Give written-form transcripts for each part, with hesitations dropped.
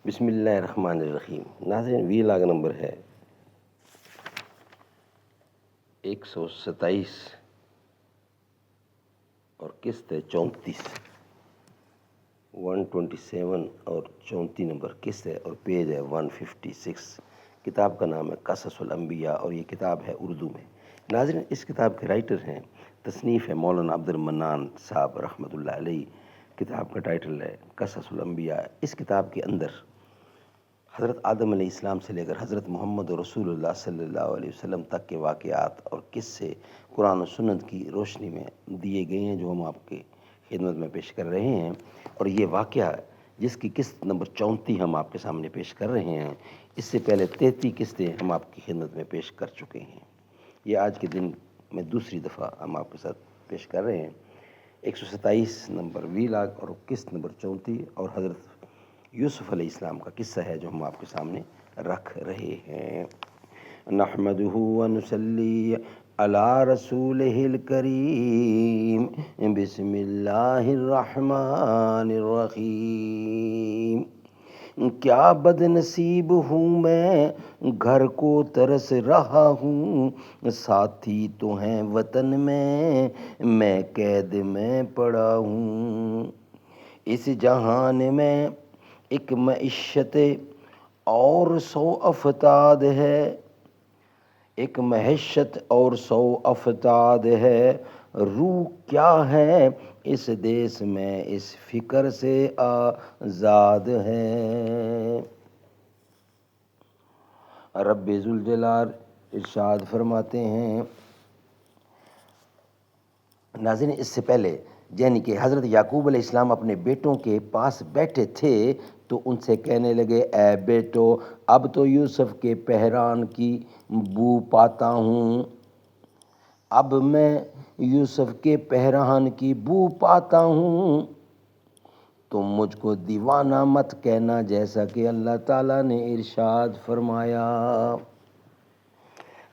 بسم اللہ الرحمن الرحیم۔ ناظرین، وی لاگ نمبر ہے 127 اور قسط ہے 34، 127 اور 34 نمبر قسط ہے اور پیج ہے 156۔ کتاب کا نام ہے قصص الانبیاء اور یہ کتاب ہے اردو میں۔ ناظرین، اس کتاب کے رائٹر ہیں، تصنیف ہے مولانا عبد المنان صاحب رحمۃ اللہ علیہ۔ کتاب کا ٹائٹل ہے قصص الانبیاء۔ اس کتاب کے اندر حضرت آدم علیہ السلام سے لے کر حضرت محمد رسول اللہ صلی اللہ علیہ وسلم تک کے واقعات اور قصے قرآن و سنت کی روشنی میں دیے گئے ہیں، جو ہم آپ کی خدمت میں پیش کر رہے ہیں۔ اور یہ واقعہ جس کی قسط نمبر 34 ہم آپ کے سامنے پیش کر رہے ہیں، اس سے پہلے 33 قسطیں ہم آپ کی خدمت میں پیش کر چکے ہیں۔ یہ آج کے دن میں دوسری دفعہ ہم آپ کے ساتھ پیش کر رہے ہیں۔ 127 نمبر وی لاگ اور قسط نمبر 34 اور حضرت یوسف علیہ السلام کا قصہ ہے جو ہم آپ کے سامنے رکھ رہے ہیں۔ نحمدہ ونصلی علی رسولہ الکریم، بسم اللہ الرحمن الرحیم۔ کیا بد نصیب ہوں میں، گھر کو ترس رہا ہوں، ساتھی تو ہیں وطن میں قید میں پڑا ہوں۔ اس جہان میں ایک معیشت اور 100 افتاد ہے، ایک معیشت اور 100 افتاد ہے، روح کیا ہے اس دیس میں اس فکر سے آزاد ہے۔ رب ذوالجلال ارشاد فرماتے ہیں۔ ناظرین، اس سے پہلے یعنی کہ حضرت یعقوب علیہ السلام اپنے بیٹوں کے پاس بیٹھے تھے تو ان سے کہنے لگے، اے بیٹو، اب تو یوسف کے پہران کی بو پاتا ہوں، اب میں یوسف کے پہران کی بو پاتا ہوں، تم مجھ کو دیوانہ مت کہنا، جیسا کہ اللہ تعالیٰ نے ارشاد فرمایا۔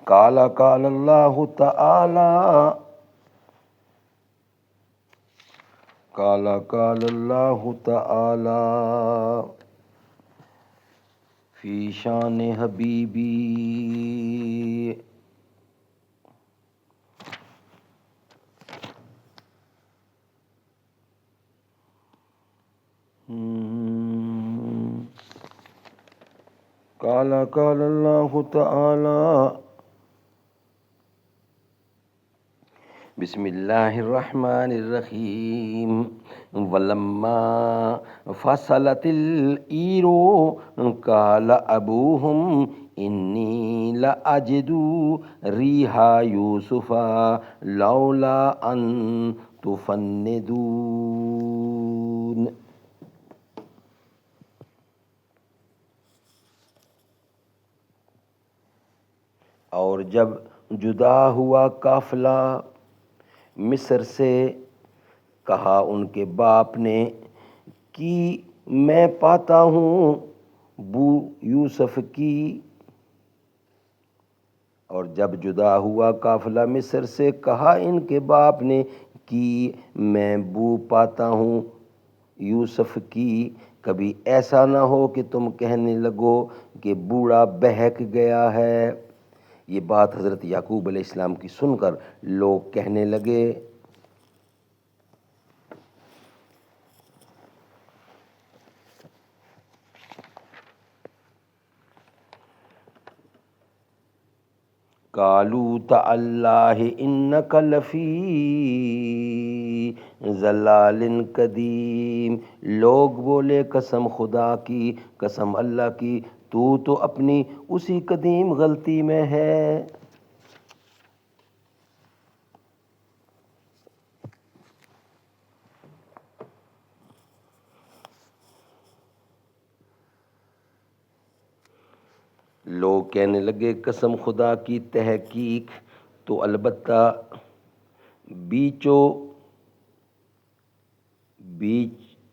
قال اللہ تعالی، قال اللہ تعالی فی شان حبیبی، قال اللہ تعالی بسم اللہ الرحمن الرحیم۔ وَلَمَّا فَصَلَتِ الْعِیرُ قَالَ أَبُوهُمْ إِنِّی لَأَجِدُ رِیحَ یُوسُفَ لَوْلَا أَن تُفَنِّدُونِ۔ اور جب جدا ہوا قافلہ مصر سے، کہا ان کے باپ نے کہ میں پاتا ہوں بو یوسف کی۔ اور جب جدا ہوا قافلہ مصر سے، کہا ان کے باپ نے کہ میں بو پاتا ہوں یوسف کی۔ کبھی ایسا نہ ہو کہ تم کہنے لگو کہ بوڑھا بہک گیا ہے۔ یہ بات حضرت یعقوب علیہ السلام کی سن کر لوگ کہنے لگے، قالوا تاللہ انک لفی ضلال قدیم۔ لوگ بولے، قسم خدا کی، قسم اللہ کی، تو اپنی اسی قدیم غلطی میں ہے۔ لوگ کہنے لگے، قسم خدا کی، تحقیق تو البتہ بیچ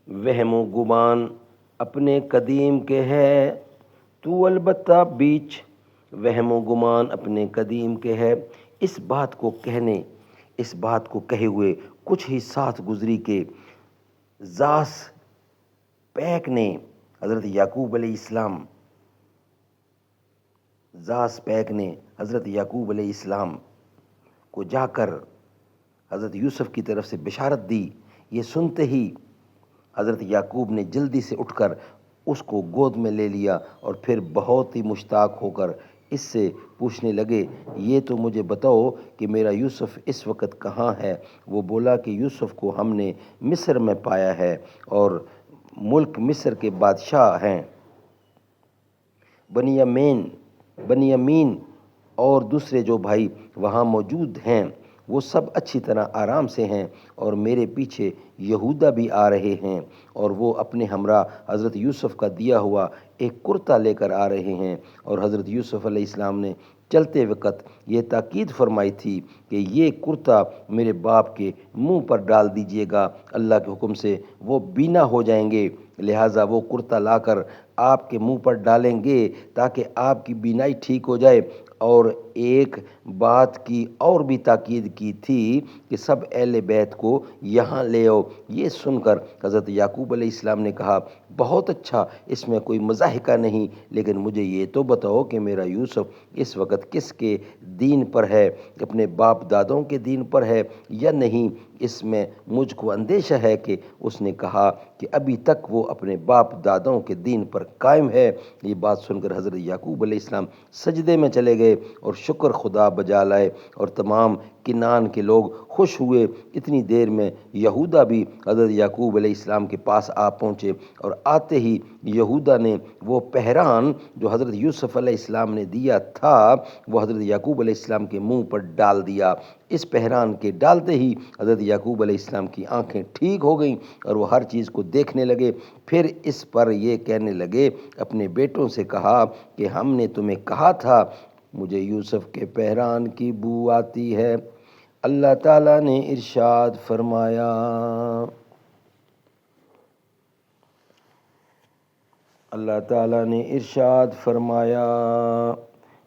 وہم و گمان اپنے قدیم کے ہے، تو البتہ بیچ وہم و گمان اپنے قدیم کے ہے۔ اس بات کو کہے ہوئے کچھ ہی ساتھ گزری کہ زاس پیک نے حضرت یعقوب علیہ السلام، زاس پیک نے حضرت یعقوب علیہ السلام کو جا کر حضرت یوسف کی طرف سے بشارت دی۔ یہ سنتے ہی حضرت یعقوب نے جلدی سے اٹھ کر اس کو گود میں لے لیا اور پھر بہت ہی مشتاق ہو کر اس سے پوچھنے لگے، یہ تو مجھے بتاؤ کہ میرا یوسف اس وقت کہاں ہے؟ وہ بولا کہ یوسف کو ہم نے مصر میں پایا ہے اور ملک مصر کے بادشاہ ہیں بنیامین اور دوسرے جو بھائی وہاں موجود ہیں وہ سب اچھی طرح آرام سے ہیں، اور میرے پیچھے یہودا بھی آ رہے ہیں، اور وہ اپنے ہمراہ حضرت یوسف کا دیا ہوا ایک کرتا لے کر آ رہے ہیں۔ اور حضرت یوسف علیہ السلام نے چلتے وقت یہ تاکید فرمائی تھی کہ یہ کرتا میرے باپ کے منہ پر ڈال دیجئے گا، اللہ کے حکم سے وہ بینا ہو جائیں گے، لہٰذا وہ کرتا لا کر آپ کے منہ پر ڈالیں گے تاکہ آپ کی بینائی ٹھیک ہو جائے۔ اور ایک بات کی اور بھی تاکید کی تھی کہ سب اہل بیت کو یہاں لے آؤ۔ یہ سن کر حضرت یعقوب علیہ السلام نے کہا، بہت اچھا، اس میں کوئی مضاحکہ نہیں، لیکن مجھے یہ تو بتاؤ کہ میرا یوسف اس وقت کس کے دین پر ہے؟ اپنے باپ دادوں کے دین پر ہے یا نہیں؟ اس میں مجھ کو اندیشہ ہے کہ اس نے کہا کہ ابھی تک وہ اپنے باپ دادوں کے دین پر قائم ہے۔ یہ بات سن کر حضرت یعقوب علیہ السلام سجدے میں چلے گئے اور شکر خدا بجا لائے، اور تمام کنعان کے لوگ خوش ہوئے۔ اتنی دیر میں یہودا بھی حضرت یعقوب علیہ السلام کے پاس آ پہنچے، اور آتے ہی یہودا نے وہ پہران جو حضرت یوسف علیہ السلام نے دیا تھا وہ حضرت یعقوب علیہ السلام کے منہ پر ڈال دیا۔ اس پہران کے ڈالتے ہی حضرت یعقوب علیہ السلام کی آنکھیں ٹھیک ہو گئیں اور وہ ہر چیز کو دیکھنے لگے۔ پھر اس پر یہ کہنے لگے، اپنے بیٹوں سے کہا کہ ہم نے تمہیں کہا تھا مجھے یوسف کے پہران کی بو آتی ہے۔ اللہ تعالیٰ نے ارشاد فرمایا،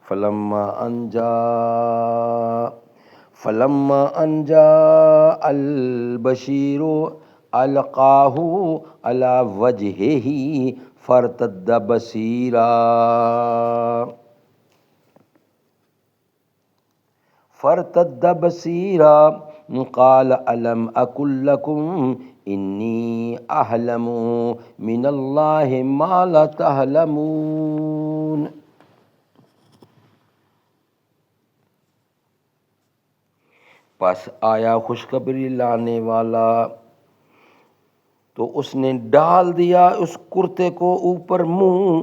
فلما انجا البشیر القاہ علی وجہہ فارتد بصیرا قال الم اقل لکم انی اعلم من اللہ ما لا تعلمون۔ پس آیا خوشخبری لانے والا تو اس نے ڈال دیا اس کرتے کو اوپر منہ،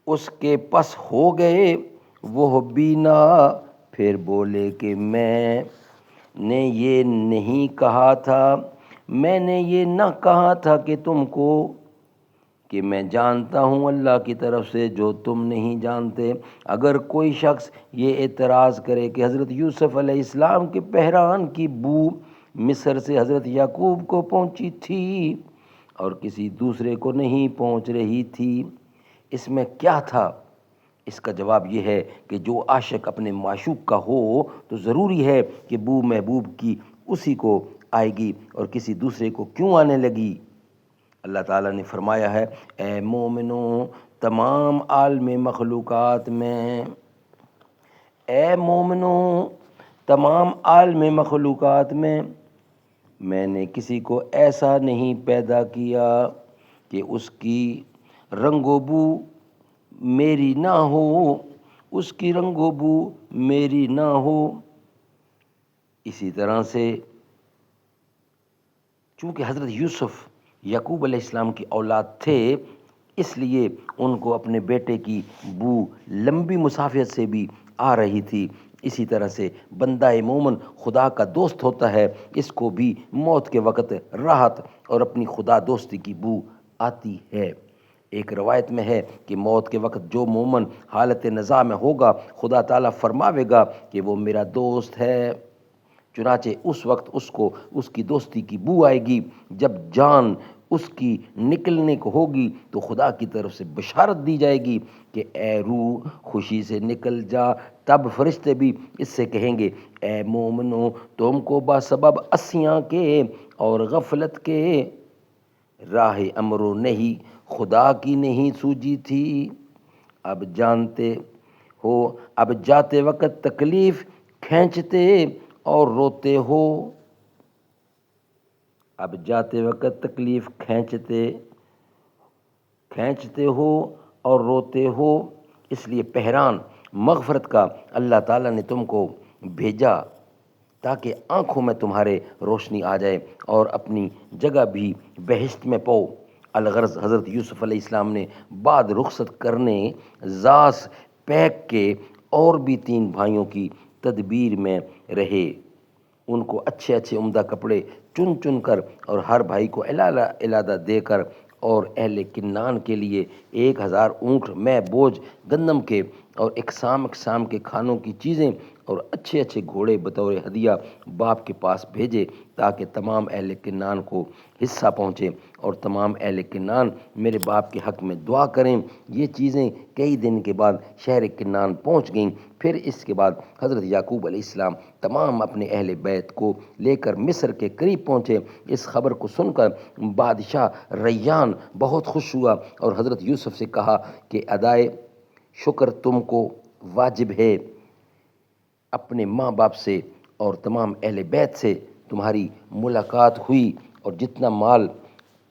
اس کے پس ہو گئے وہ بینا۔ پھر بولے کہ میں نے یہ نہیں کہا تھا، میں نے یہ نہ کہا تھا کہ تم کو کہ میں جانتا ہوں اللہ کی طرف سے جو تم نہیں جانتے۔ اگر کوئی شخص یہ اعتراض کرے کہ حضرت یوسف علیہ السلام کے پہران کی بو مصر سے حضرت یعقوب کو پہنچی تھی اور کسی دوسرے کو نہیں پہنچ رہی تھی، اس میں کیا تھا؟ اس کا جواب یہ ہے کہ جو عاشق اپنے معشوق کا ہو تو ضروری ہے کہ بو محبوب کی اسی کو آئے گی اور کسی دوسرے کو کیوں آنے لگی؟ اللہ تعالیٰ نے فرمایا ہے، اے مومنو، تمام عالم مخلوقات میں، اے مومنو، تمام عالم مخلوقات میں نے کسی کو ایسا نہیں پیدا کیا کہ اس کی رنگ و بو میری نہ ہو، اس کی رنگ و بو میری نہ ہو۔ اسی طرح سے چونکہ حضرت یوسف یعقوب علیہ السلام کی اولاد تھے، اس لیے ان کو اپنے بیٹے کی بو لمبی مسافت سے بھی آ رہی تھی۔ اسی طرح سے بندہ مومن خدا کا دوست ہوتا ہے، اس کو بھی موت کے وقت راحت اور اپنی خدا دوستی کی بو آتی ہے۔ ایک روایت میں ہے کہ موت کے وقت جو مومن حالت نزاع میں ہوگا، خدا تعالیٰ فرماوے گا کہ وہ میرا دوست ہے، چنانچہ اس وقت اس کو اس کی دوستی کی بو آئے گی۔ جب جان اس کی نکلنے کو ہوگی تو خدا کی طرف سے بشارت دی جائے گی کہ اے روح خوشی سے نکل جا۔ تب فرشتے بھی اس سے کہیں گے، اے مومنو، تم کو بسبب عصیاں کے اور غفلت کے راہ امر و نہیں خدا کی نہیں سوجی تھی، اب جانتے ہو اب جاتے وقت تکلیف کھینچتے اور روتے ہو، اب جاتے وقت تکلیف کھینچتے ہو اور روتے ہو، اس لیے پہران مغفرت کا اللہ تعالیٰ نے تم کو بھیجا تاکہ آنکھوں میں تمہارے روشنی آ جائے اور اپنی جگہ بھی بہشت میں پاؤ۔ الغرض حضرت یوسف علیہ السلام نے بعد رخصت کرنے زاس پیک کے اور بھی 3 بھائیوں کی تدبیر میں رہے، ان کو اچھے اچھے عمدہ کپڑے چن چن کر اور ہر بھائی کو علادہ دے کر، اور اہل کنان کے لیے 1000 اونٹ میں بوجھ گندم کے اور اقسام اقسام کے کھانوں کی چیزیں اور اچھے اچھے گھوڑے بطور ہدیہ باپ کے پاس بھیجے تاکہ تمام اہل کنان کو حصہ پہنچے اور تمام اہل کنان میرے باپ کے حق میں دعا کریں۔ یہ چیزیں کئی دن کے بعد شہر کنان پہنچ گئیں۔ پھر اس کے بعد حضرت یعقوب علیہ السلام تمام اپنے اہل بیت کو لے کر مصر کے قریب پہنچے۔ اس خبر کو سن کر بادشاہ ریان بہت خوش ہوا اور حضرت یوسف سے کہا کہ ادائے شکر تم کو واجب ہے، اپنے ماں باپ سے اور تمام اہل بیت سے تمہاری ملاقات ہوئی اور جتنا مال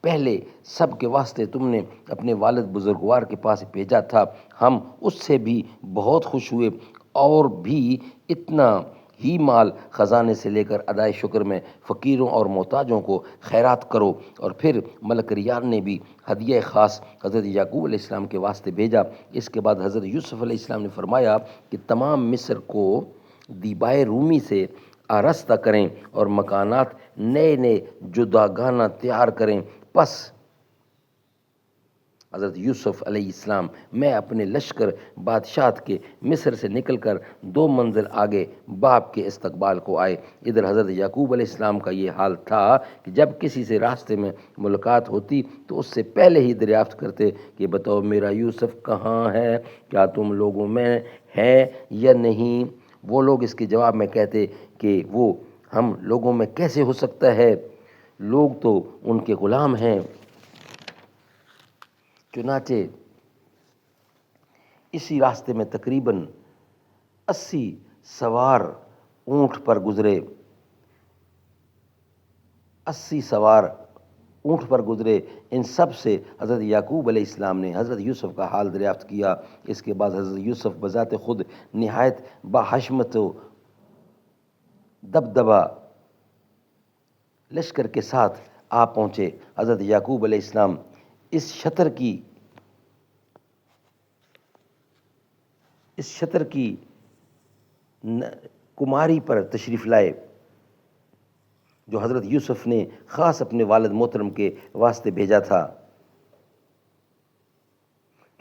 پہلے سب کے واسطے تم نے اپنے والد بزرگوار کے پاس بھیجا تھا، ہم اس سے بھی بہت خوش ہوئے، اور بھی اتنا ہی مال خزانے سے لے کر ادائے شکر میں فقیروں اور محتاجوں کو خیرات کرو۔ اور پھر ملک ریان نے بھی ہدیہ خاص حضرت یعقوب علیہ السلام کے واسطے بھیجا۔ اس کے بعد حضرت یوسف علیہ السلام نے فرمایا کہ تمام مصر کو دیبائے رومی سے آراستہ کریں اور مکانات نئے نئے جداگانہ تیار کریں۔ پس حضرت یوسف علیہ السلام میں اپنے لشکر بادشاہت کے مصر سے نکل کر 2 منزل آگے باپ کے استقبال کو آئے۔ ادھر حضرت یعقوب علیہ السلام کا یہ حال تھا کہ جب کسی سے راستے میں ملاقات ہوتی تو اس سے پہلے ہی دریافت کرتے کہ بتاؤ میرا یوسف کہاں ہے، کیا تم لوگوں میں ہے یا نہیں؟ وہ لوگ اس کے جواب میں کہتے کہ وہ ہم لوگوں میں کیسے ہو سکتا ہے، لوگ تو ان کے غلام ہیں۔ چنانچہ اسی راستے میں تقریباً 80 سوار اونٹ پر گزرے 80 سوار اونٹ پر گزرے۔ ان سب سے حضرت یعقوب علیہ السلام نے حضرت یوسف کا حال دریافت کیا۔ اس کے بعد حضرت یوسف بذات خود نہایت باحشمت و دبدبہ لشکر کے ساتھ آ پہنچے۔ حضرت یعقوب علیہ السلام اس شطر کی کماری پر تشریف لائے جو حضرت یوسف نے خاص اپنے والد محترم کے واسطے بھیجا تھا۔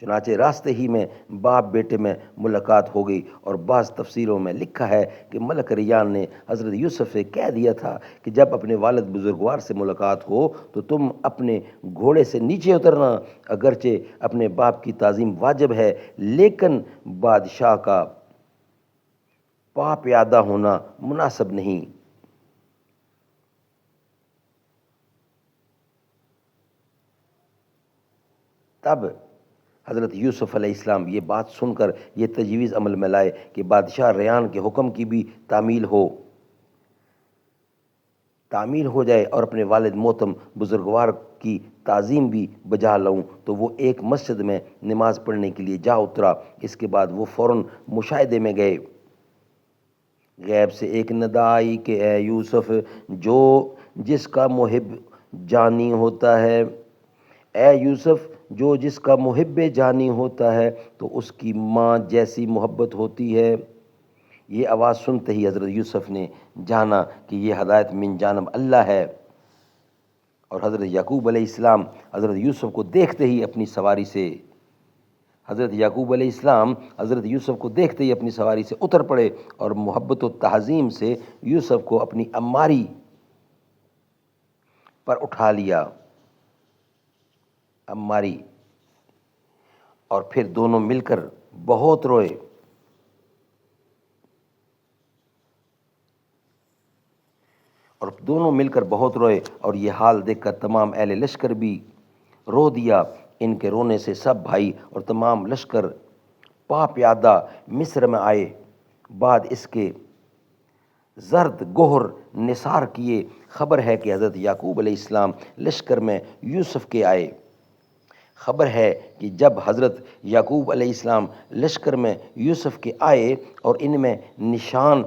چنانچہ راستے ہی میں باپ بیٹے میں ملاقات ہو گئی، اور بعض تفسیروں میں لکھا ہے کہ ملک ریان نے حضرت یوسف سے کہہ دیا تھا کہ جب اپنے والد بزرگوار سے ملاقات ہو تو تم اپنے گھوڑے سے نیچے اترنا، اگرچہ اپنے باپ کی تعظیم واجب ہے لیکن بادشاہ کا پا پیادہ ہونا مناسب نہیں۔ تب حضرت یوسف علیہ السلام یہ بات سن کر یہ تجویز عمل میں لائے کہ بادشاہ ریان کے حکم کی بھی تعمیل ہو جائے اور اپنے والد محترم بزرگوار کی تعظیم بھی بجا لوں۔ تو وہ ایک مسجد میں نماز پڑھنے کے لیے جا اترا۔ اس کے بعد وہ فوراً مشاہدے میں گئے۔ غیب سے ایک ندا آئی کہ اے یوسف، جو جس کا محب جانی ہوتا ہے، اے یوسف جو جس کا محب جانی ہوتا ہے تو اس کی ماں جیسی محبت ہوتی ہے۔ یہ آواز سنتے ہی حضرت یوسف نے جانا کہ یہ ہدایت من جانب اللہ ہے، اور حضرت یعقوب علیہ السلام حضرت یوسف کو دیکھتے ہی اپنی سواری سے اتر پڑے اور محبت و تعظیم سے یوسف کو اپنی اماری پر اٹھا لیا، اور پھر دونوں مل کر بہت روئے۔ اور دونوں مل کر بہت روئے، اور یہ حال دیکھ کر تمام اہل لشکر بھی رو دیا۔ ان کے رونے سے سب بھائی اور تمام لشکر پا پیادہ مصر میں آئے۔ بعد اس کے زرد گہر نثار کیے، خبر ہے کہ حضرت یعقوب علیہ السلام لشکر میں یوسف کے آئے۔ خبر ہے کہ جب حضرت یعقوب علیہ السلام لشکر میں یوسف کے آئے اور ان میں نشان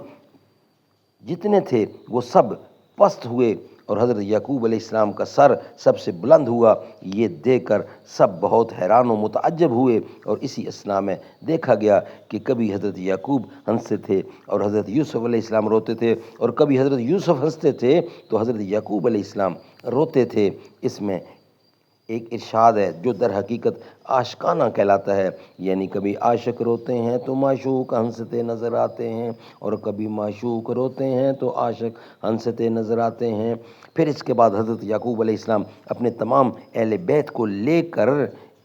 جتنے تھے وہ سب پست ہوئے، اور حضرت یعقوب علیہ السلام کا سر سب سے بلند ہوا۔ یہ دیکھ کر سب بہت حیران و متعجب ہوئے، اور اسی اثنا میں دیکھا گیا کہ کبھی حضرت یعقوب ہنستے تھے اور حضرت یوسف علیہ السلام روتے تھے، اور کبھی حضرت یوسف ہنستے تھے تو حضرت یعقوب علیہ السلام روتے تھے۔ اس میں ایک ارشاد ہے جو در حقیقت عاشقانہ کہلاتا ہے، یعنی کبھی عاشق روتے ہیں تو معشوق ہنستے نظر آتے ہیں، اور کبھی معشوق روتے ہیں تو عاشق ہنستے نظر آتے ہیں۔ پھر اس کے بعد حضرت یعقوب علیہ السلام اپنے تمام اہل بیت کو لے کر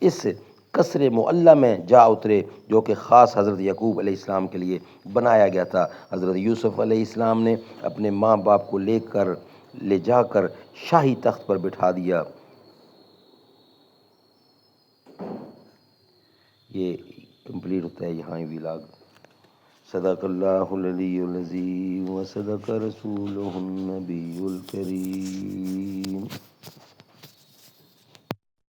اس قصر معلیٰ میں جا اترے، جو کہ خاص حضرت یعقوب علیہ السلام کے لیے بنایا گیا تھا۔ حضرت یوسف علیہ السلام نے اپنے ماں باپ کو لے جا کر شاہی تخت پر بٹھا دیا۔ یہ کمپلیٹ ہوتا ہے یہاں ویلاگ۔ صدق اللہ العلی العظیم و صدق رسولہ النبی الکریم۔